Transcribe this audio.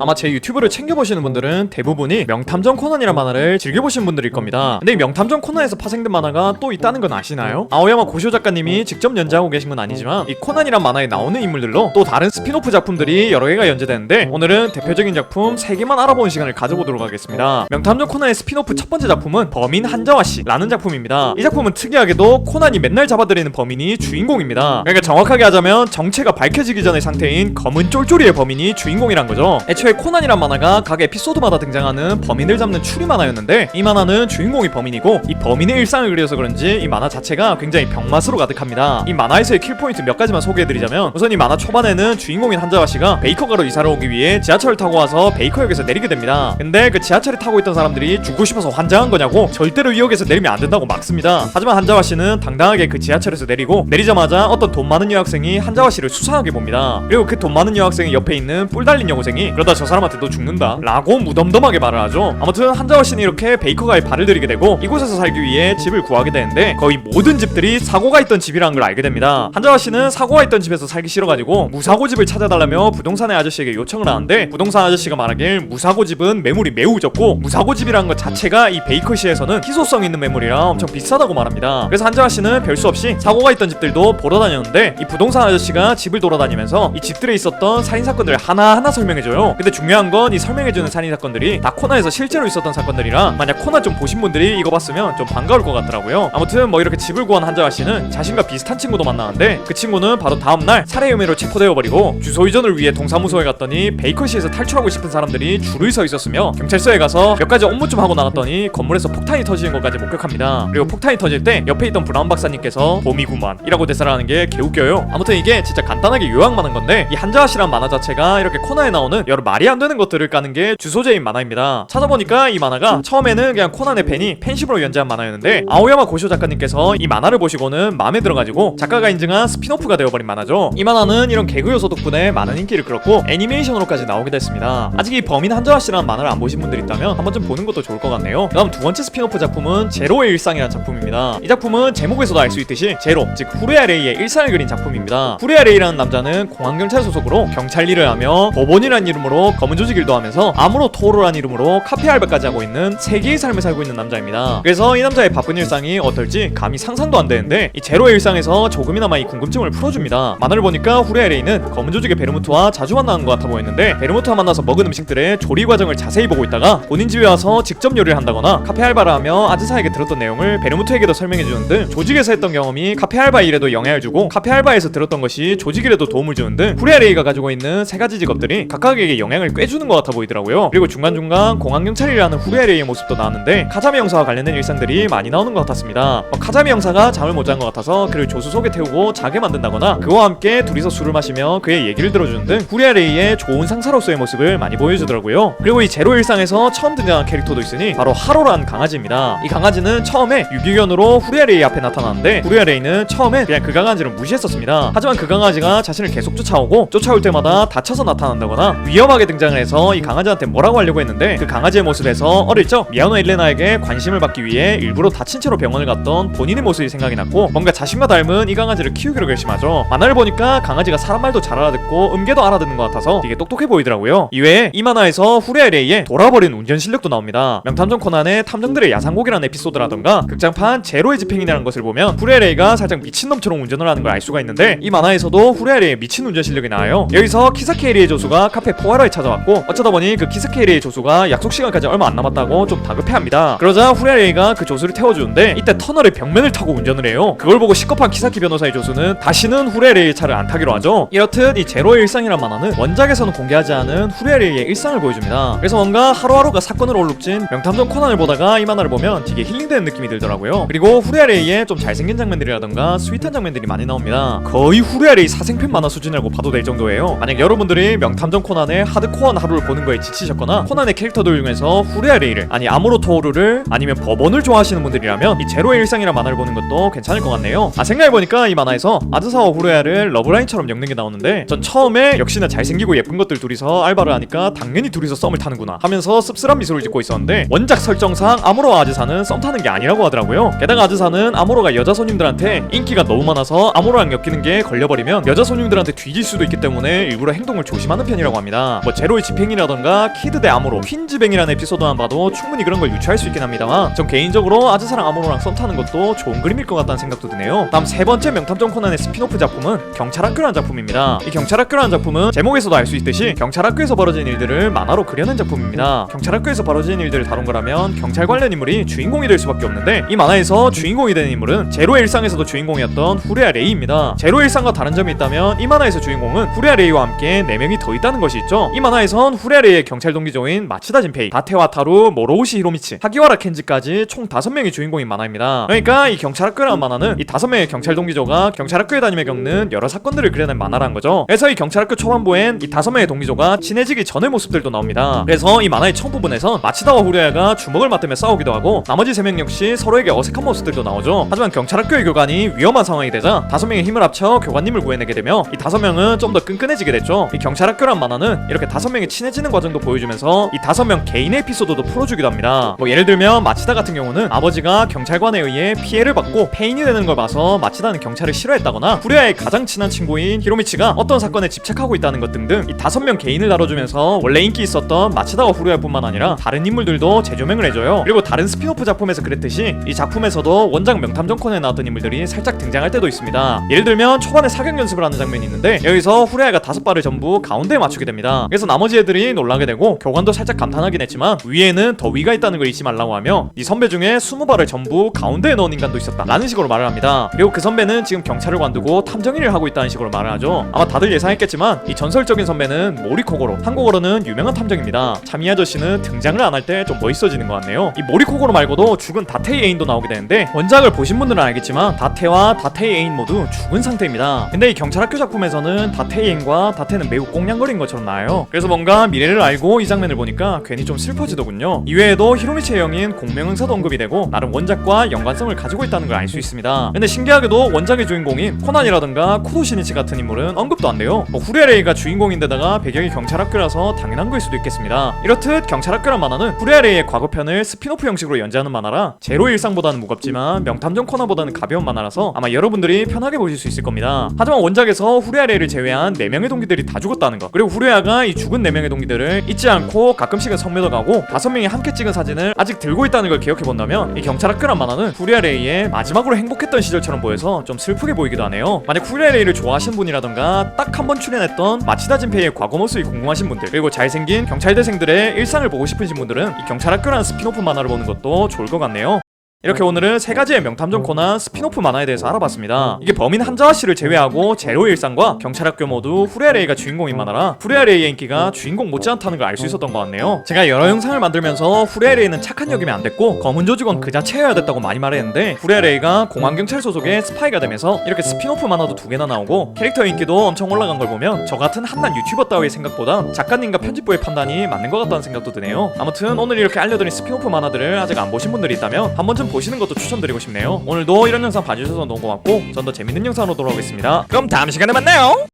아마 제 유튜브를 챙겨보시는 분들은 대부분이 명탐정 코난이란 만화를 즐겨보신 분들일 겁니다. 근데 이 명탐정 코난에서 파생된 만화가 또 있다는 건 아시나요? 아오야마 고시오 작가님이 직접 연재하고 계신 건 아니지만 이 코난이란 만화에 나오는 인물들로 또 다른 스피노프 작품들이 여러 개가 연재되는데, 오늘은 대표적인 작품 3개만 알아보는 시간을 가져보도록 하겠습니다. 명탐정 코난의 스피노프 첫 번째 작품은 범인 한자와씨라는 작품입니다. 이 작품은 특이하게도 코난이 맨날 잡아들이는 범인이 주인공입니다. 그러니까 정확하게 하자면 정체가 밝혀지기 전의 상태인 검은 쫄쫄이의 범인이 주인공이란 거죠. 애초에 코난이란 만화가 각 에피소드마다 등장하는 범인을 잡는 추리 만화였는데, 이 만화는 주인공이 범인이고 이 범인의 일상을 그려서 그런지 이 만화 자체가 굉장히 병맛으로 가득합니다. 이 만화에서의 킬포인트 몇 가지만 소개해드리자면, 우선 이 만화 초반에는 주인공인 한자와씨가 베이커가로 이사를 오기 위해 지하철을 타고 와서 베이커역에서 내리게 됩니다. 근데 그 지하철을 타고 있던 사람들이 죽고 싶어서 환장한 거냐고 절대로 이 역에서 내리면 안 된다고 막습니다. 하지만 한자와씨는 당당하게 그 지하철에서 내리고, 내리자마자 어떤 돈 많은 여학생이 한자와씨를 수상하게 봅니다. 그리고 그 돈 많은 여학생의 옆에 있는 뿔 달린 여고생이 "그러다 저 사람한테 너 죽는다" 라고 무덤덤하게 말을 하죠. 아무튼 한자와씨는 이렇게 베이커가에 발을 들이게 되고 이곳에서 살기 위해 집을 구하게 되는데, 거의 모든 집들이 사고가 있던 집이라는 걸 알게 됩니다. 한자와씨는 사고가 있던 집에서 살기 싫어가지고 무사고 집을 찾아달라며 부동산의 아저씨에게 요청을 하는데, 부동산 아저씨가 말하길 무사고 집은 매물이 매우 적고 무사고 집이라는 것 자체가 이 베이커시에서는 희소성 있는 매물이라 엄청 비싸다고 말합니다. 그래서 한자와씨는 별 수 없이 사고가 있던 집들도 보러 다녔는데, 이 부동산 아저씨가 집을 돌아다니면서 이 집들에 있었던 살인사건들을 하나하나 설명해줘요. 근데 중요한 건 이 설명해주는 살인사건들이 다 코난에서 실제로 있었던 사건들이라 만약 코난 좀 보신 분들이 이거 봤으면 좀 반가울 것 같더라고요. 아무튼 뭐 이렇게 집을 구한 한자와씨는 자신과 비슷한 친구도 만나는데, 그 친구는 바로 다음날 살해 혐의로 체포되어버리고, 주소 이전을 위해 동사무소에 갔더니 베이커시에서 탈출하고 싶은 사람들이 줄을 서 있었으며, 경찰서에 가서 몇 가지 업무 좀 하고 나갔더니 건물에서 폭탄이 터지는 것까지 목격합니다. 그리고 폭탄이 터질 때 옆에 있던 브라운 박사님께서 "봄이구만" 이라고 대사를 하는 게 개웃겨요. 아무튼 이게 진짜 간단하게 요약만 한 건데, 이 한자와씨란 만화 자체가 이렇게 코난에 나오는 여러 말이 안 되는 것들을 까는 게 주소제인 만화입니다. 찾아보니까 이 만화가 처음에는 그냥 코난의 팬이 팬심으로 연재한 만화였는데, 아오야마 고시오 작가님께서 이 만화를 보시고는 마음에 들어가지고 작가가 인증한 스피노프가 되어버린 만화죠. 이 만화는 이런 개그 요소 덕분에 많은 인기를 끌었고 애니메이션으로까지 나오게 됐습니다. 아직 이 범인 한자와씨라는 만화를 안 보신 분들 있다면 한번 좀 보는 것도 좋을 것 같네요. 다음 두 번째 스피노프 작품은 제로의 일상이라는 작품입니다. 이 작품은 제목에서도 알 수 있듯이 제로, 즉 후레아 레이의 일상을 그린 작품입니다. 후레아 레이라는 남자는 공항경찰 소속으로 경찰 일을 하며 법원이라는 이름으로 검은 조직 일도 하면서 아무로 토로라는 이름으로 카페 알바까지 하고 있는 세계의 삶을 살고 있는 남자입니다. 그래서 이 남자의 바쁜 일상이 어떨지 감히 상상도 안 되는데, 이 제로의 일상에서 조금이나마 이 궁금증을 풀어줍니다. 만화를 보니까 후레아 레이는 검은 조직의 베르무트와 자주 만나는 것 같아 보였는데, 베르무트와 만나서 먹은 음식들의 조리 과정을 자세히 보고 있다가 본인 집에 와서 직접 요리를 한다거나 카페 알바를 하며 아즈사에게 들었던 내용을 베르무트에게도 설명해주는 등, 조직에서 했던 경험이 카페 알바 일에도 영향을 주고 카페 알바에서 들었던 것이 조직 일에도 도움을 주는 등, 후레아 레이가 가지고 있는 세 가지 직업들이 각각에게 영향을 꿰주는 것 같아 보이더라고요. 그리고 중간중간 공항경찰이라는 후레아 레이의 모습도 나왔는데, 카자미 형사와 관련된 일상들이 많이 나오는 것 같았습니다. 카자미 형사가 잠을 못 잔 것 같아서 그를 조수 속에 태우고 자게 만든다거나, 그와 함께 둘이서 술을 마시며 그의 얘기를 들어주는 등 후레아 레이의 좋은 상사로서의 모습을 많이 보여주더라고요. 그리고 이 제로 일상에서 처음 등장한 캐릭터도 있으니 바로 하로라는 강아지입니다. 이 강아지는 처음에 유기견으로 후레아 레이 앞에 나타나는데, 후레아 레이는 처음에 그냥 그 강아지를 무시했었습니다. 하지만 그 강아지가 자신을 계속 쫓아올 때마다 다쳐서 나타난다거나 위험하게 등장을 해서 이 강아지한테 뭐라고 하려고 했는데, 그 강아지의 모습에서 어릴 적 미아노 엘레나에게 관심을 받기 위해 일부러 다친 채로 병원을 갔던 본인의 모습이 생각이 났고, 뭔가 자신과 닮은 이 강아지를 키우기로 결심하죠. 만화를 보니까 강아지가 사람 말도 잘 알아듣고 음계도 알아듣는 것 같아서 되게 똑똑해 보이더라고요. 이외에 이 만화에서 후레아 레이의 돌아버린 운전 실력도 나옵니다. 명탐정 코난의 탐정들의 야상곡이라는 에피소드라던가 극장판 제로의 집행이라는 것을 보면 후레아 레이가 살짝 미친놈처럼 운전을 하는 걸 알 수가 있는데, 이 만화에서도 후레아 레이의 미친 운전 실력이 나와요. 여기서 키사케이리의 조수가 카페 포아로에 찾아왔고, 어쩌다 보니 그 키사케이리의 조수가 약속 시간까지 얼마 안 남았다고 좀 다급해합니다. 그러자 후레아 레이가 그 조수를 태워주는데, 이때 터널의 벽면을 타고 운전을 해요. 그걸 보고 시겁한 키사키 변호사의 조수는 다시는 후레아 레이의 차를 안 타기로 하죠. 이렇듯 이 제로의 일상이란 만화는 원작에서는 공개하지 않은 후레아 레이의 일상을 보여줍니다. 그래서 뭔가 하루하루가 사건으로 얼룩진 명탐정 코난을 보다가 이 만화를 보면 되게 힐링되는 느낌이 들더라고요. 그리고 후레아 레이의 좀 잘생긴 장면들이라던가 스윗한 장면들이 많이 나옵니다. 거의 후레아 레이 사생팬 만화 수준이라고 봐도 될 정도예요. 만약 여러분들이 명탐정 코난의 하드코어한 하루를 보는 거에 지치셨거나 코난의 캐릭터들 중에서 후레아 레이를, 아니 아무로 토오루를, 아니면 법원을 좋아하시는 분들이라면 이 제로의 일상이란 만화를 보는 것도 괜찮을 것 같네요. 생각해보니까 이 만화에서 아즈사와 후레아를 러브라인처럼 엮는 게 나오는데, 전 처음에 역시나 잘생기고 예쁜 것들 둘이서 알바를 하니까 당연히 둘이서 썸을 타는구나 하면서 씁쓸한 미소를 짓고 있었는데, 원작 설정상 아무로와 아즈사는 썸 타는 게 아니라고 하더라고요. 게다가 아즈사는 아무로가 여자 손님들한테 인기가 너무 많아서 아무로랑 엮이는 게 걸려버리면 여자 손님들한테 뒤질 수도 있기 때문에 일부러 행동을 조심하는 편이라고 합니다. 뭐 제로의 집행이라던가 키드 대 아모로, 퀸즈뱅이라는 에피소드만 봐도 충분히 그런 걸 유추할 수 있긴 합니다만 전 개인적으로 아즈사랑 아모로랑 썸 타는 것도 좋은 그림일 것 같다는 생각도 드네요. 다음 세 번째 명탐정 코난의 스피노프 작품은 경찰학교라는 작품입니다. 이 경찰학교라는 작품은 제목에서도 알 수 있듯이 경찰학교에서 벌어진 일들을 만화로 그려낸 작품입니다. 경찰학교에서 벌어진 일들을 다룬 거라면 경찰 관련 인물이 주인공이 될 수밖에 없는데 이 만화에서 주인공이 되는 인물은 제로의 일상에서도 주인공이었던 후레아 레이입니다. 제로의 일상과 다른 점이 있다면 이 만화에서 주인공은 후레아 레이와 함께 4명이 더 있다는 것이 있죠. 이 만화에선 후레아 레이의 경찰 동기조인 마츠다 진페이, 다테와 타루, 모로우시 히로미치, 하기와라 켄지까지 총 5명이 주인공인 만화입니다. 그러니까 이 경찰학교라는 만화는 이 5명의 경찰 동기조가 경찰학교에 다니며 겪는 여러 사건들을 그려낸 만화라는 거죠. 그래서 이 경찰학교 초반부엔 이 5명의 동기조가 친해지기 전의 모습들도 나옵니다. 그래서 이 만화의 첫 부분에선 마치다와 후레아가 주먹을 맞대며 싸우기도 하고 나머지 3명 역시 서로에게 어색한 모습들도 나오죠. 하지만 경찰학교의 교관이 위험한 상황이 되자 5명의 힘을 합쳐 교관님을 구해내게 되며 이 5명은 좀 더 끈끈해지게 됐죠. 이 경찰학교란 만화는 이렇게 5명이 친해지는 과정도 보여주면서 이 5명 개인의 에피소드도 풀어주기도 합니다. 뭐 예를 들면 마치다 같은 경우는 아버지가 경찰관에 의해 피해를 받고 폐인이 되는 걸 봐서 마치다는 경찰을 싫어했다거나 후레아의 가장 친한 친구인 히로미치가 어떤 사건에 집착하고 있다는 것 등등 이 5명 개인을 다뤄주면서 원래 인기 있었던 마치다와 후레아뿐만 아니라 다른 인물들도 재조명을 해줘요. 그리고 다른 스피노프 작품에서 그랬듯이 이 작품에서도 원작 명탐정 코난에 나왔던 인물들이 살짝 등장할 때도 있습니다. 예를 들면 초반에 사격 연습을 하는 장면이 있는데 여기서 후레아가 5발을 전부 가운데에 맞추게 됩니다. 그래서 나머지 애들이 놀라게 되고 교관도 살짝 감탄하긴 했지만 위에는 더위가 있다는 걸 잊지 말라고 하며 이 선배 중에 20발을 전부 가운데에 넣은 인간도 있었다 라는 식으로 말을 합니다. 그리고 그 선배는 지금 경찰을 관두고 탐정 일을 하고 있다는 식으로 말을 하죠. 아마 다들 예상했겠지만 이 전설적인 선배는 모리코고로, 한국어로는 유명한 탐정입니다. 참 이 아저씨는 등장을 안 할 때 좀 멋있어지는 것 같네요. 이 모리코고로 말고도 죽은 다테이 애인도 나오게 되는데 원작을 보신 분들은 알겠지만 다테와 다테이 애인 모두 죽은 상태입니다. 근데 이 경찰학교 작품에서는 다테이 애인과 다테는 매우 꽁냥거린 것처럼 나와요. 그래서 뭔가 미래를 알고 이 장면을 보니까 괜히 좀 슬퍼지더군요. 이외에도 히로미치의 형인 공명응사도 언급이 되고 나름 원작과 연관성을 가지고 있다는 걸 알 수 있습니다. 근데 신기하게도 원작의 주인공인 코난이라든가 쿠도시니치 같은 인물은 언급도 안 돼요. 뭐 후레레이가 주인공인데다가 배경이 경찰학교라서 당연한 거일 수도 있겠습니다. 이렇듯 경찰학교란 만화는 후레레이의 과거편을 스피노프 형식으로 연재하는 만화라 제로의 일상보다는 무겁지만 명탐정 코난보다는 가벼운 만화라서 아마 여러분들이 편하게 보실 수 있을 겁니다. 하지만 원작에서 후레아레이를 제외한 4명의 동기들이 다 죽었다는 것, 그리고 후레아가 이 죽은 4명의 동기들을 잊지 않고 가끔씩은 성묘도 가고 5명이 함께 찍은 사진을 아직 들고 있다는 걸 기억해본다면 이 경찰학교란 만화는 후레아레이의 마지막으로 행복했던 시절처럼 보여서 좀 슬프게 보이기도 하네요. 만약 후레아레이를 좋아하시는 분이라던가 딱 한 번 출연했던 마치다 진페이의 과거 모습이 궁금하신 분들, 그리고 잘생긴 경찰대생들의 일상을 보고 싶으신 분들은 이 경찰학교라는 스피노프 만화를 보는 것도 좋을 것 같네요. 이렇게 오늘은 3가지의 명탐정 코난 스피노프 만화에 대해서 알아봤습니다. 이게 범인 한자와씨를 제외하고 제로의 일상과 경찰학교 모두 후레아레이가 주인공인 만화라 후레아레이의 인기가 주인공 못지않다는 걸 알 수 있었던 것 같네요. 제가 여러 영상을 만들면서 후레아레이는 착한 역이면 안 됐고 검은 조직원 그 자체여야 됐다고 많이 말했는데 후레아레이가 공안경찰 소속의 스파이가 되면서 이렇게 스피노프 만화도 2개나 나오고 캐릭터 인기도 엄청 올라간 걸 보면 저 같은 한낱 유튜버 따위의 생각보다 작가님과 편집부의 판단이 맞는 것 같다는 생각도 드네요. 아무튼 오늘 이렇게 알려드린 스피노프 만화들을 아직 안 보신 분들이 있다면 한 번쯤 보시는 것도 추천드리고 싶네요. 오늘도 이런 영상 봐주셔서 너무 고맙고 전 더 재밌는 영상으로 돌아오겠습니다. 그럼 다음 시간에 만나요.